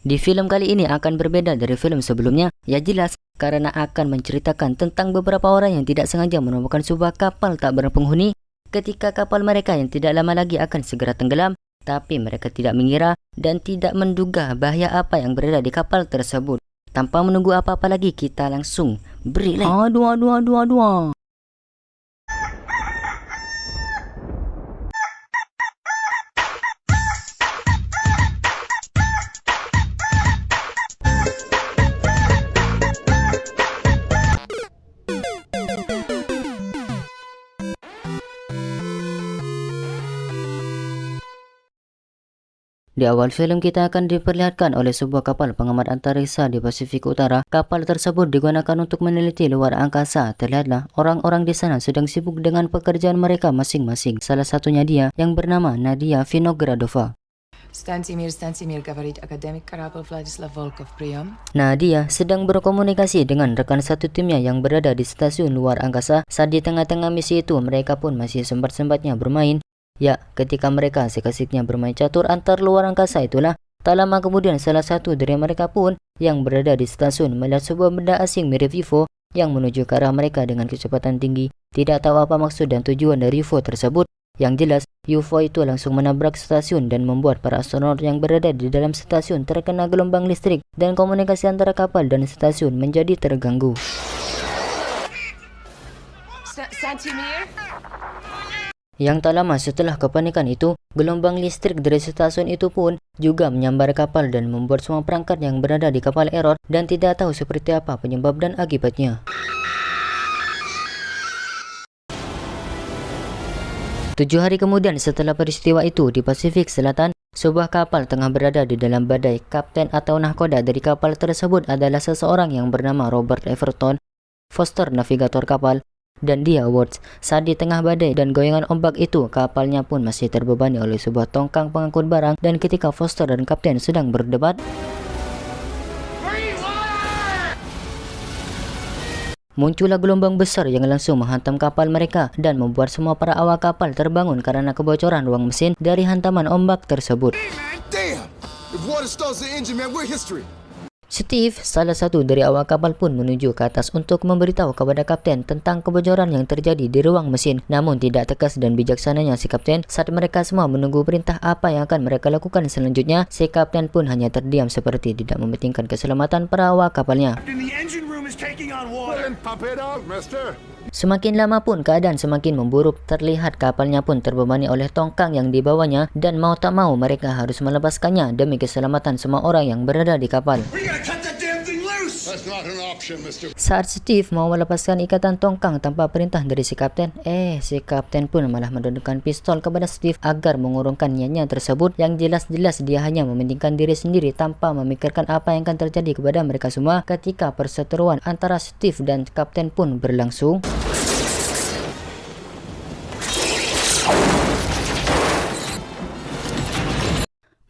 Di film kali ini akan berbeda dari film sebelumnya, ya jelas karena akan menceritakan tentang beberapa orang yang tidak sengaja menemukan sebuah kapal tak berpenghuni ketika kapal mereka yang tidak lama lagi akan segera tenggelam, tapi mereka tidak mengira dan tidak menduga bahaya apa yang berada di kapal tersebut. Tanpa menunggu apa-apa lagi, kita langsung beri like. Aduh. Di awal film kita akan diperlihatkan oleh sebuah kapal pengamat antariksa di Pasifik Utara. Kapal tersebut digunakan untuk meneliti luar angkasa. Terlihatlah orang-orang di sana sedang sibuk dengan pekerjaan mereka masing-masing. Salah satunya dia yang bernama Nadia Vinogradova. Stansimir, говорить академик корабль Владислав Волков, прием. Nadia sedang berkomunikasi dengan rekan satu timnya yang berada di stasiun luar angkasa. Saat di tengah-tengah misi itu, mereka pun masih sempat-sempatnya bermain. Ya, ketika mereka asik-asiknya bermain catur antar luar angkasa itulah, tak lama kemudian salah satu dari mereka pun yang berada di stasiun melihat sebuah benda asing mirip UFO yang menuju ke arah mereka dengan kecepatan tinggi. Tidak tahu apa maksud dan tujuan dari UFO tersebut. Yang jelas, UFO itu langsung menabrak stasiun dan membuat para astronot yang berada di dalam stasiun terkena gelombang listrik dan komunikasi antara kapal dan stasiun menjadi terganggu. Stansimir? Yang tak lama setelah kepanikan itu, gelombang listrik dari stasiun itu pun juga menyambar kapal dan membuat semua perangkat yang berada di kapal error dan tidak tahu seperti apa penyebab dan akibatnya. 7 hari kemudian setelah peristiwa itu di Pasifik Selatan, sebuah kapal tengah berada di dalam badai. Kapten atau nahkoda dari kapal tersebut adalah seseorang yang bernama Robert Everton Foster, navigator kapal, dan dia Watts. Saat di tengah badai dan goyangan ombak itu, kapalnya pun masih terbebani oleh sebuah tongkang pengangkut barang, dan ketika Foster dan kapten sedang berdebat, muncullah gelombang besar yang langsung menghantam kapal mereka dan membuat semua para awak kapal terbangun karena kebocoran ruang mesin dari hantaman ombak tersebut. Steve, salah satu dari awak kapal pun menuju ke atas untuk memberitahu kepada kapten tentang kebocoran yang terjadi di ruang mesin. Namun tidak tegas dan bijaksananya si kapten, saat mereka semua menunggu perintah apa yang akan mereka lakukan selanjutnya, si kapten pun hanya terdiam seperti tidak mementingkan keselamatan para awak kapalnya. Semakin lama pun keadaan semakin memburuk. Terlihat kapalnya pun terbebani oleh tongkang yang dibawanya dan mau tak mau mereka harus melepaskannya demi keselamatan semua orang yang berada di kapal. Saat Steve mau melepaskan ikatan tongkang tanpa perintah dari si kapten, si kapten pun malah menundukkan pistol kepada Steve agar mengurungkan niatnya tersebut. Yang jelas-jelas dia hanya mementingkan diri sendiri tanpa memikirkan apa yang akan terjadi kepada mereka semua. Ketika perseteruan antara Steve dan kapten pun berlangsung,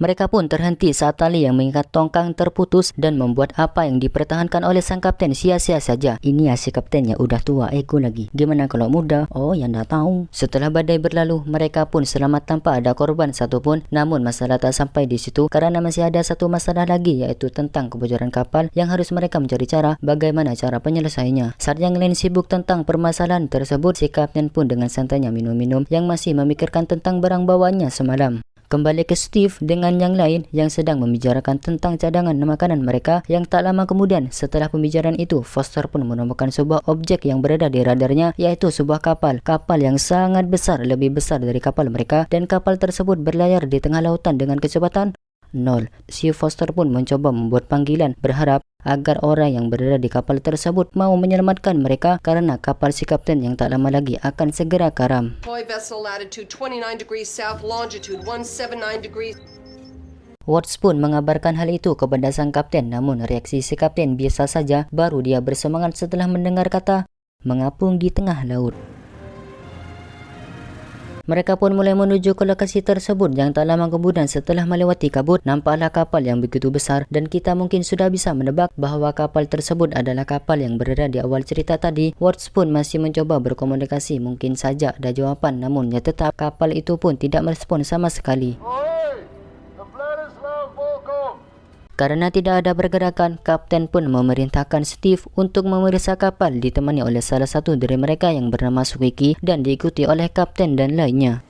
mereka pun terhenti saat tali yang mengikat tongkang terputus dan membuat apa yang dipertahankan oleh sang kapten sia-sia saja. Ini ya si kaptennya udah tua, ego lagi. Gimana kalau muda? Oh, yang dah tahu. Setelah badai berlalu, mereka pun selamat tanpa ada korban satupun. Namun masalah tak sampai di situ karena masih ada satu masalah lagi, yaitu tentang kebocoran kapal yang harus mereka mencari cara bagaimana cara penyelesaiannya. Saat yang lain sibuk tentang permasalahan tersebut, si kapten pun dengan santainya minum-minum yang masih memikirkan tentang barang bawaannya semalam. Kembali ke Steve dengan yang lain yang sedang membicarakan tentang cadangan makanan mereka. Yang tak lama kemudian setelah pembicaraan itu, Foster pun menemukan sebuah objek yang berada di radarnya, yaitu sebuah kapal yang sangat besar, lebih besar dari kapal mereka, dan kapal tersebut berlayar di tengah lautan dengan kecepatan 0. Si Foster pun mencoba membuat panggilan berharap agar orang yang berada di kapal tersebut mau menyelamatkan mereka karena kapal si kapten yang tak lama lagi akan segera karam. Watts pun mengabarkan hal itu kepada sang kapten, namun reaksi si kapten biasa saja. Baru dia bersemangat setelah mendengar kata mengapung di tengah laut. Mereka pun mulai menuju ke lokasi tersebut. Yang tak lama kemudian setelah melewati kabut, nampaklah kapal yang begitu besar dan kita mungkin sudah bisa menebak bahwa kapal tersebut adalah kapal yang berada di awal cerita tadi. Watts pun masih mencoba berkomunikasi, mungkin saja ada jawaban, namun ya tetap kapal itu pun tidak merespon sama sekali. Karena tidak ada pergerakan, kapten pun memerintahkan Steve untuk memeriksa kapal ditemani oleh salah satu dari mereka yang bernama Squeaky dan diikuti oleh kapten dan lainnya.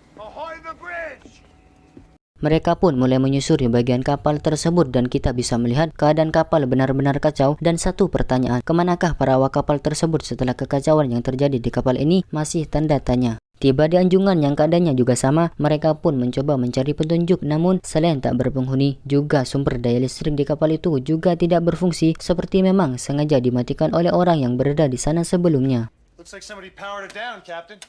Mereka pun mulai menyusuri bagian kapal tersebut dan kita bisa melihat keadaan kapal benar-benar kacau dan satu pertanyaan, kemanakah para awak kapal tersebut setelah kekacauan yang terjadi di kapal ini masih tanda tanya. Tiba di anjungan yang keadaannya juga sama, mereka pun mencoba mencari petunjuk namun selain tak berpenghuni, juga sumber daya listrik di kapal itu juga tidak berfungsi seperti memang sengaja dimatikan oleh orang yang berada di sana sebelumnya. Looks like somebody powered it down, Captain.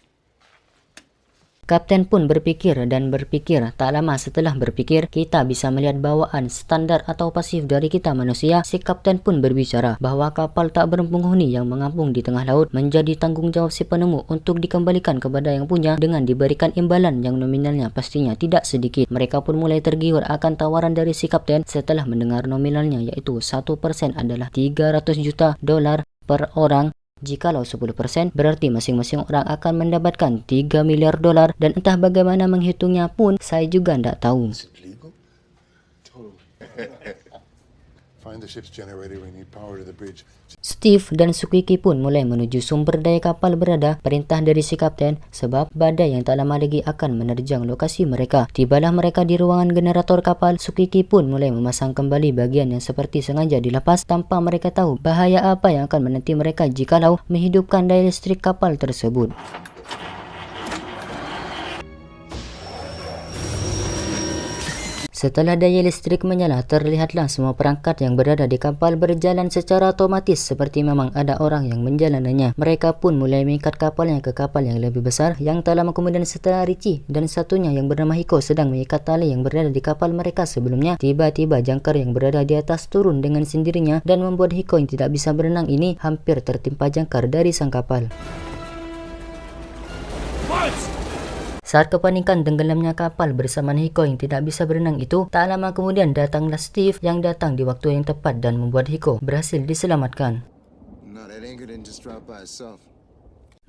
Kapten pun berpikir dan berpikir. Tak lama setelah berpikir, kita bisa melihat bawaan standar atau pasif dari kita manusia. Si kapten pun berbicara bahwa kapal tak berpenghuni yang mengapung di tengah laut menjadi tanggung jawab si penemu untuk dikembalikan kepada yang punya dengan diberikan imbalan yang nominalnya pastinya tidak sedikit. Mereka pun mulai tergiur akan tawaran dari si kapten setelah mendengar nominalnya, yaitu 1% adalah 300 juta dolar per orang. Jikalau 10% berarti masing-masing orang akan mendapatkan 3 miliar dolar dan entah bagaimana menghitungnya pun saya juga tidak tahu. Is it legal? Totally. Find the ship's generator. We need power to the bridge. Steve dan Squeaky pun mulai menuju sumber daya kapal berada. Perintah dari si kapten sebab badai yang tak lama lagi akan menerjang lokasi mereka. Tibalah mereka di ruangan generator kapal. Squeaky pun mulai memasang kembali bagian yang seperti sengaja dilepas tanpa mereka tahu bahaya apa yang akan menanti mereka jikalau menghidupkan daya listrik kapal tersebut. Setelah daya listrik menyala, terlihatlah semua perangkat yang berada di kapal berjalan secara otomatis seperti memang ada orang yang menjalanannya. Mereka pun mulai mengikat kapalnya ke kapal yang lebih besar. Yang tak lama kemudian setelah Richie dan satunya yang bernama Hiko sedang mengikat tali yang berada di kapal mereka sebelumnya, tiba-tiba jangkar yang berada di atas turun dengan sendirinya dan membuat Hiko yang tidak bisa berenang ini hampir tertimpa jangkar dari sang kapal. Saat kepanikan tenggelamnya kapal bersama Hiko yang tidak bisa berenang itu, tak lama kemudian datanglah Steve yang datang di waktu yang tepat dan membuat Hiko berhasil diselamatkan.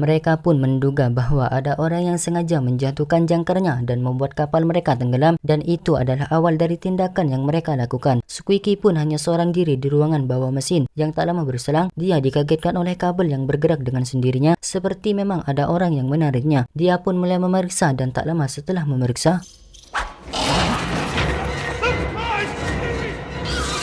Mereka pun menduga bahwa ada orang yang sengaja menjatuhkan jangkarnya dan membuat kapal mereka tenggelam, dan itu adalah awal dari tindakan yang mereka lakukan. Squeaky pun hanya seorang diri di ruangan bawah mesin. Yang tak lama berselang, dia dikagetkan oleh kabel yang bergerak dengan sendirinya seperti memang ada orang yang menariknya. Dia pun mulai memeriksa dan tak lama setelah memeriksa,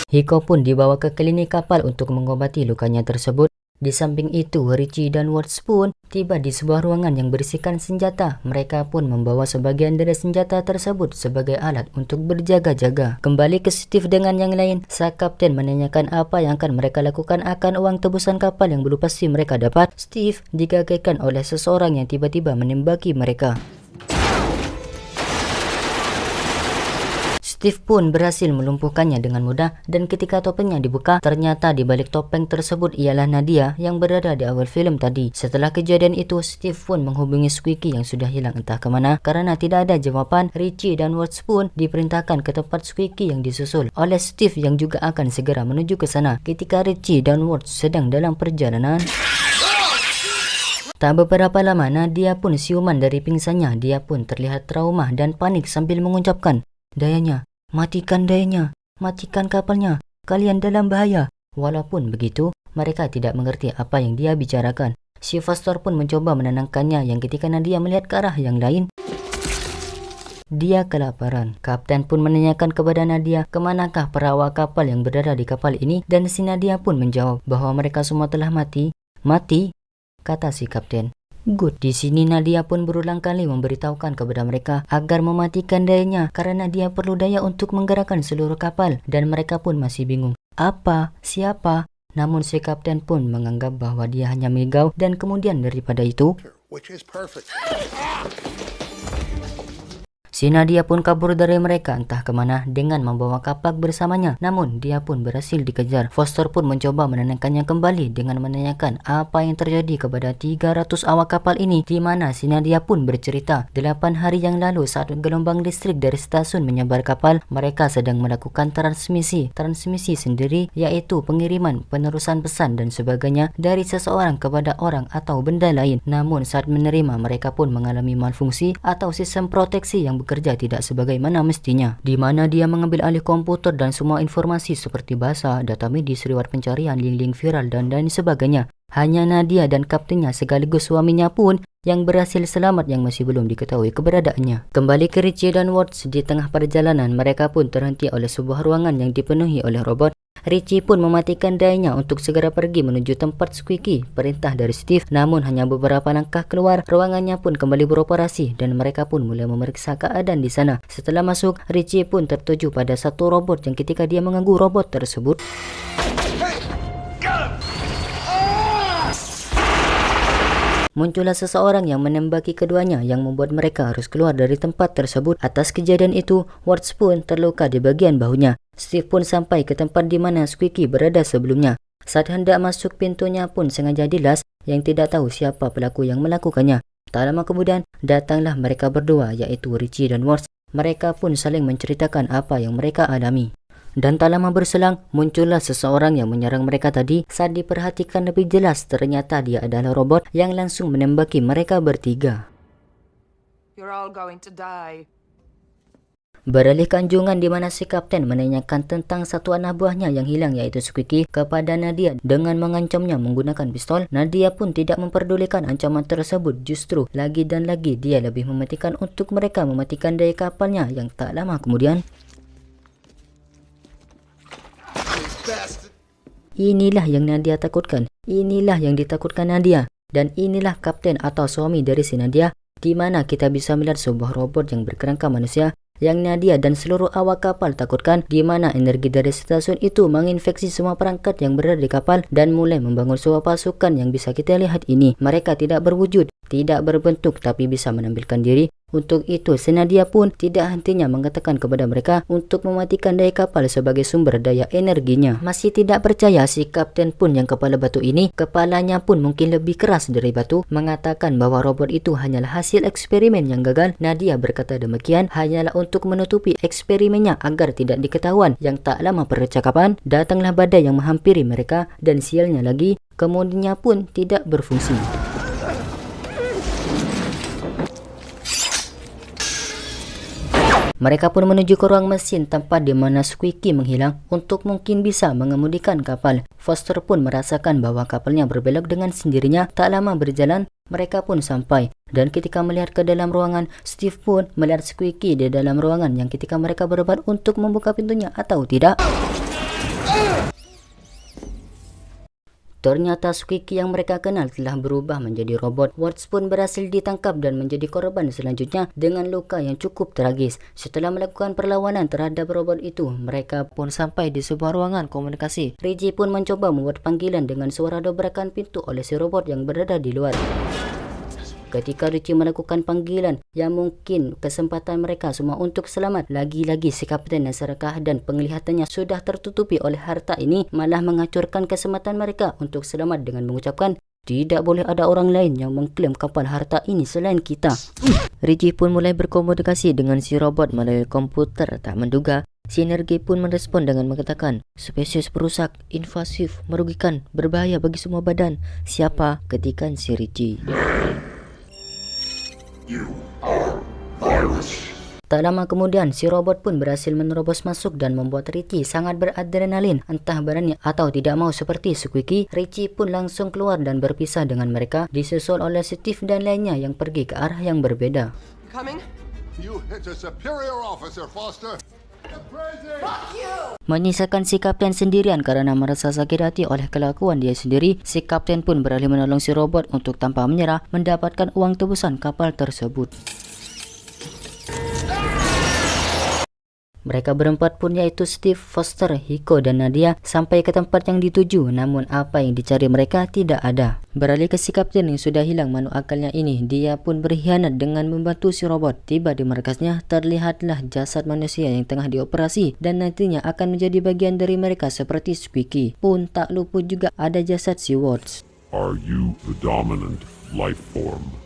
Hiko pun dibawa ke klinik kapal untuk mengobati lukanya tersebut. Di samping itu, Richie dan Watts pun tiba di sebuah ruangan yang berisikan senjata. Mereka pun membawa sebagian dari senjata tersebut sebagai alat untuk berjaga-jaga. Kembali ke Steve dengan yang lain, sang kapten menanyakan apa yang akan mereka lakukan akan uang tebusan kapal yang belum pasti mereka dapat. Steve dikagetkan oleh seseorang yang tiba-tiba menembaki mereka. Steve pun berhasil melumpuhkannya dengan mudah, dan ketika topengnya dibuka, ternyata di balik topeng tersebut ialah Nadia yang berada di awal film tadi. Setelah kejadian itu, Steve pun menghubungi Squeaky yang sudah hilang entah kemana. Karena tidak ada jawaban, Richie dan Watts pun diperintahkan ke tempat Squeaky yang disusul oleh Steve yang juga akan segera menuju ke sana. Ketika Richie dan Watts sedang dalam perjalanan, tak beberapa lama Nadia pun siuman dari pingsannya. Dia pun terlihat trauma dan panik sambil mengucapkan, "Dayanya, matikan dayanya, matikan kapalnya, kalian dalam bahaya." Walaupun begitu, mereka tidak mengerti apa yang dia bicarakan. Si Foster pun mencoba menenangkannya yang ketika Nadia melihat ke arah yang lain, dia kelaparan. Kapten pun menanyakan kepada Nadia kemanakah perawak kapal yang berada di kapal ini, dan si Nadia pun menjawab bahwa mereka semua telah mati. "Mati?" kata si kapten. "Good." Di sini Nadia pun berulang kali memberitahukan kepada mereka agar mematikan dayanya karena dia perlu daya untuk menggerakkan seluruh kapal, dan mereka pun masih bingung. Apa? Siapa? Namun si kapten pun menganggap bahwa dia hanya mengigau, dan kemudian daripada itu, Which is perfect. si Nadia pun kabur dari mereka entah kemana dengan membawa kapak bersamanya. Namun dia pun berhasil dikejar. Foster pun mencoba menenangkannya kembali dengan menanyakan apa yang terjadi kepada 300 awak kapal ini, di mana si Nadia pun bercerita 8 hari yang lalu saat gelombang listrik dari stasiun menyebar kapal, mereka sedang melakukan transmisi sendiri, yaitu pengiriman penerusan pesan dan sebagainya dari seseorang kepada orang atau benda lain. Namun saat menerima, mereka pun mengalami malfungsi atau sistem proteksi yang sedang bekerja tidak sebagaimana mestinya, di mana dia mengambil alih komputer dan semua informasi seperti bahasa, data medis, riwayat pencarian, link-link viral dan lain sebagainya. Hanya Nadia dan kaptennya sekaligus suaminya pun yang berhasil selamat yang masih belum diketahui keberadaannya. Kembali ke Richie dan Watts, di tengah perjalanan mereka pun terhenti oleh sebuah ruangan yang dipenuhi oleh robot. Richie pun mematikan dayanya untuk segera pergi menuju tempat Squeaky. Perintah dari Steve, namun hanya beberapa langkah keluar, ruangannya pun kembali beroperasi dan mereka pun mulai memeriksa keadaan di sana. Setelah masuk, Richie pun tertuju pada satu robot yang ketika dia mengganggu robot tersebut, muncullah seseorang yang menembaki keduanya yang membuat mereka harus keluar dari tempat tersebut. Atas kejadian itu, Watts pun terluka di bagian bahunya. Steve pun sampai ke tempat di mana Squeaky berada sebelumnya. Saat hendak masuk pintunya pun sengaja dilas yang tidak tahu siapa pelaku yang melakukannya. Tak lama kemudian, datanglah mereka berdua yaitu Richie dan Watts. Mereka pun saling menceritakan apa yang mereka alami. Dan tak lama berselang, muncullah seseorang yang menyerang mereka tadi. Saat diperhatikan lebih jelas, ternyata dia adalah robot yang langsung menembaki mereka bertiga. You're all going to die. Beralih ke anjungan di mana si kapten menanyakan tentang satu anak buahnya yang hilang yaitu Squeaky kepada Nadia dengan mengancamnya menggunakan pistol. Nadia pun tidak memperdulikan ancaman tersebut, justru lagi dan lagi dia lebih mematikan untuk mereka mematikan daya kapalnya yang tak lama kemudian. Inilah yang Nadia takutkan. Inilah yang ditakutkan Nadia. Dan inilah kapten atau suami dari si Nadia, di mana kita bisa melihat sebuah robot yang berkerangka manusia yang Nadia dan seluruh awak kapal takutkan, di mana energi dari stasiun itu menginfeksi semua perangkat yang berada di kapal dan mulai membangun sebuah pasukan yang bisa kita lihat ini. Mereka tidak berwujud, tidak berbentuk, tapi bisa menampilkan diri. Untuk itu, Nadia pun tidak hentinya mengatakan kepada mereka untuk mematikan daya kapal sebagai sumber daya energinya. Masih tidak percaya, si kapten pun yang kepala batu ini, kepalanya pun mungkin lebih keras dari batu, mengatakan bahwa robot itu hanyalah hasil eksperimen yang gagal. Nadia berkata demikian hanyalah untuk menutupi eksperimennya agar tidak diketahuan. Yang tak lama percakapan, datanglah badai yang menghampiri mereka dan sialnya lagi, kemudiannya pun tidak berfungsi. Mereka pun menuju ke ruang mesin tempat di mana Squeaky menghilang untuk mungkin bisa mengemudikan kapal. Foster pun merasakan bahwa kapalnya berbelok dengan sendirinya. Tak lama berjalan, mereka pun sampai. Dan ketika melihat ke dalam ruangan, Steve pun melihat Squeaky di dalam ruangan yang ketika mereka berebut untuk membuka pintunya atau tidak. Ternyata Squeaky yang mereka kenal telah berubah menjadi robot. Watts pun berhasil ditangkap dan menjadi korban selanjutnya dengan luka yang cukup tragis. Setelah melakukan perlawanan terhadap robot itu, mereka pun sampai di sebuah ruangan komunikasi. Richie pun mencoba membuat panggilan dengan suara dobrakan pintu oleh si robot yang berada di luar. Ketika Richie melakukan panggilan yang mungkin kesempatan mereka semua untuk selamat, lagi-lagi si kapten yang serakah dan penglihatannya sudah tertutupi oleh harta ini malah menghancurkan kesempatan mereka untuk selamat dengan mengucapkan, tidak boleh ada orang lain yang mengklaim kapal harta ini selain kita. Richie pun mulai berkomunikasi dengan si robot melalui komputer. Tak menduga, Sinergi pun merespon dengan mengatakan, spesies perusak, invasif, merugikan, berbahaya bagi semua badan. Siapa? Ketikan si Richie. Tak lama kemudian, si robot pun berhasil menerobos masuk dan membuat Richie sangat beradrenalin. Entah berani atau tidak mau seperti Squeaky, Richie pun langsung keluar dan berpisah dengan mereka, disusul oleh Steve dan lainnya yang pergi ke arah yang berbeda. Coming? You hit a superior officer, Foster. Menyisakan si kapten sendirian karena merasa sakit hati oleh kelakuan dia sendiri, si kapten pun beralih menolong si robot untuk tanpa menyerah mendapatkan uang tebusan kapal tersebut. Mereka berempat pun yaitu Steve, Foster, Hiko, dan Nadia sampai ke tempat yang dituju, namun apa yang dicari mereka tidak ada. Beralih ke si kapten yang sudah hilang manu akalnya ini, dia pun berkhianat dengan membantu si robot. Tiba di markasnya, terlihatlah jasad manusia yang tengah dioperasi dan nantinya akan menjadi bagian dari mereka seperti Squeaky. Pun tak luput juga ada jasad si Watts. Are you the dominant life form?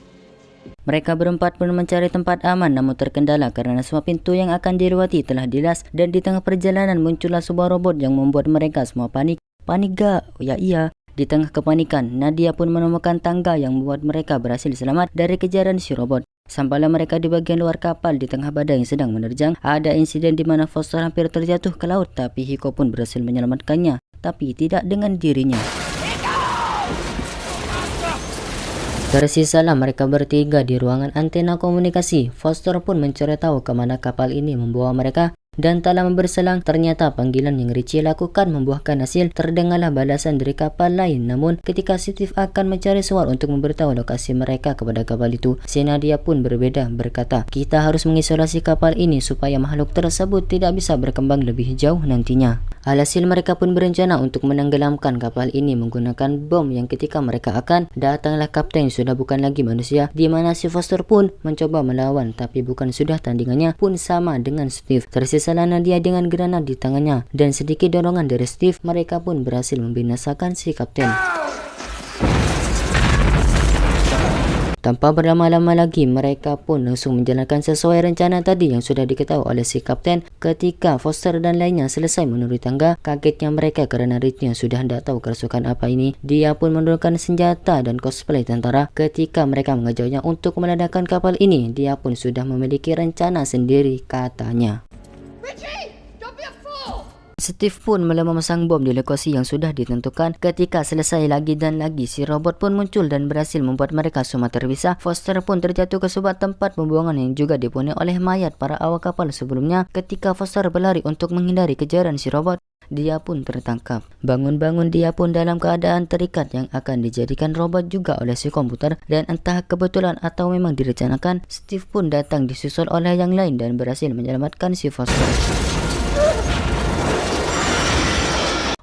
Mereka berempat pun mencari tempat aman namun terkendala karena semua pintu yang akan dilewati telah dilas dan di tengah perjalanan muncullah sebuah robot yang membuat mereka semua panik. Panik gak? Ya iya. Di tengah kepanikan, Nadia pun menemukan tangga yang membuat mereka berhasil selamat dari kejaran si robot. Sampailah mereka di bagian luar kapal di tengah badai yang sedang menerjang. Ada insiden di mana Foster hampir terjatuh ke laut, tapi Hiko pun berhasil menyelamatkannya, tapi tidak dengan dirinya. Tersisalah mereka bertiga di ruangan antena komunikasi. Foster pun mencari tahu kemana kapal ini membawa mereka. Dan tak lama berselang, ternyata panggilan yang Richie lakukan membuahkan hasil. Terdengarlah balasan dari kapal lain. Namun, ketika Steve akan mencari suara untuk memberitahu lokasi mereka kepada kapal itu, si Nadia pun berbeda, berkata, kita harus mengisolasi kapal ini supaya makhluk tersebut tidak bisa berkembang lebih jauh nantinya. Alhasil mereka pun berencana untuk menenggelamkan kapal ini menggunakan bom yang ketika mereka akan, datanglah kapten sudah bukan lagi manusia, di mana si Foster pun mencoba melawan, tapi bukan sudah tandingannya pun sama dengan Steve. Tersisalah Nadia dengan granat di tangannya, dan sedikit dorongan dari Steve, mereka pun berhasil membinasakan si kapten. Tanpa berlama-lama lagi, mereka pun langsung menjalankan sesuai rencana tadi yang sudah diketahui oleh si kapten. Ketika Foster dan lainnya selesai menuruni tangga, kagetnya mereka karena Richie yang sudah tidak tahu kerasukan apa ini. Dia pun menurunkan senjata dan cosplay tentara. Ketika mereka mengajaknya untuk meledakkan kapal ini, dia pun sudah memiliki rencana sendiri, katanya. Richie! Don't be a fool! Steve pun mula memasang bom di lokasi yang sudah ditentukan. Ketika selesai lagi dan lagi, si robot pun muncul dan berhasil membuat mereka semua terpisah. Foster pun terjatuh ke sebuah tempat pembuangan yang juga dipenuhi oleh mayat para awak kapal sebelumnya. Ketika Foster berlari untuk menghindari kejaran si robot, dia pun tertangkap. Bangun-bangun dia pun dalam keadaan terikat yang akan dijadikan robot juga oleh si komputer. Dan entah kebetulan atau memang direncanakan, Steve pun datang disusul oleh yang lain dan berhasil menyelamatkan si Foster.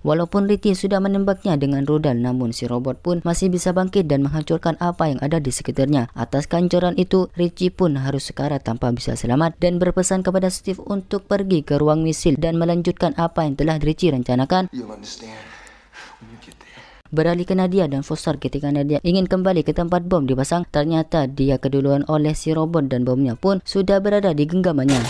Walaupun Richie sudah menembaknya dengan rudal, namun si robot pun masih bisa bangkit dan menghancurkan apa yang ada di sekitarnya. Atas kehancuran itu, Richie pun harus sekarat tanpa bisa selamat dan berpesan kepada Steve untuk pergi ke ruang misil dan melanjutkan apa yang telah Richie rencanakan. Beralih ke Nadia dan Foster. Ketika Nadia ingin kembali ke tempat bom dipasang, ternyata dia keduluan oleh si robot dan bomnya pun sudah berada di genggamannya.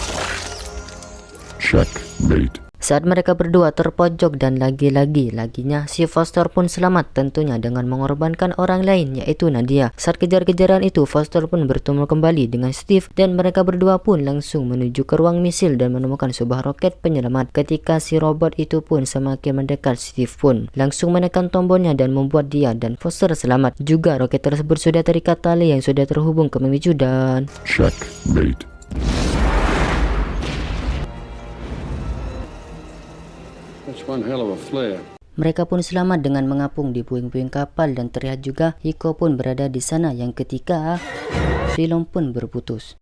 Checkmate. Saat mereka berdua terpojok dan lagi-laginya si Foster pun selamat, tentunya dengan mengorbankan orang lain yaitu Nadia. Saat kejar-kejaran itu, Foster pun bertemu kembali dengan Steve dan mereka berdua pun langsung menuju ke ruang misil dan menemukan sebuah roket penyelamat. Ketika si robot itu pun semakin mendekat, Steve pun langsung menekan tombolnya dan membuat dia dan Foster selamat. Juga roket tersebut sudah terikat tali yang sudah terhubung ke pemicu dan Checkmate. That's one hell of a flare. mereka pun selamat dengan mengapung di puing-puing kapal dan terlihat juga Hiko pun berada di sana yang ketika film pun berputus.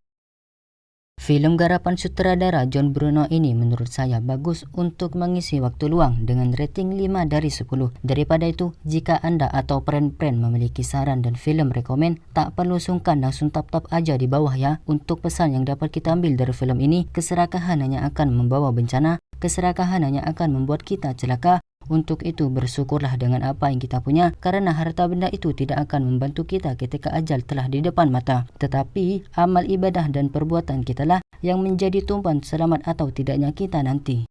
Film garapan sutradara John Bruno ini menurut saya bagus untuk mengisi waktu luang dengan rating 5 dari 10. Daripada itu, jika anda atau friend-friend memiliki saran dan film rekomen, tak perlu sungkan, langsung tap-tap aja di bawah ya. Untuk pesan yang dapat kita ambil dari film ini, keserakahan hanya akan membawa bencana, keserakahan hanya akan membuat kita celaka. Untuk itu bersyukurlah dengan apa yang kita punya, karena harta benda itu tidak akan membantu kita ketika ajal telah di depan mata. Tetapi amal ibadah dan perbuatan kitalah yang menjadi tumpuan selamat atau tidaknya kita nanti.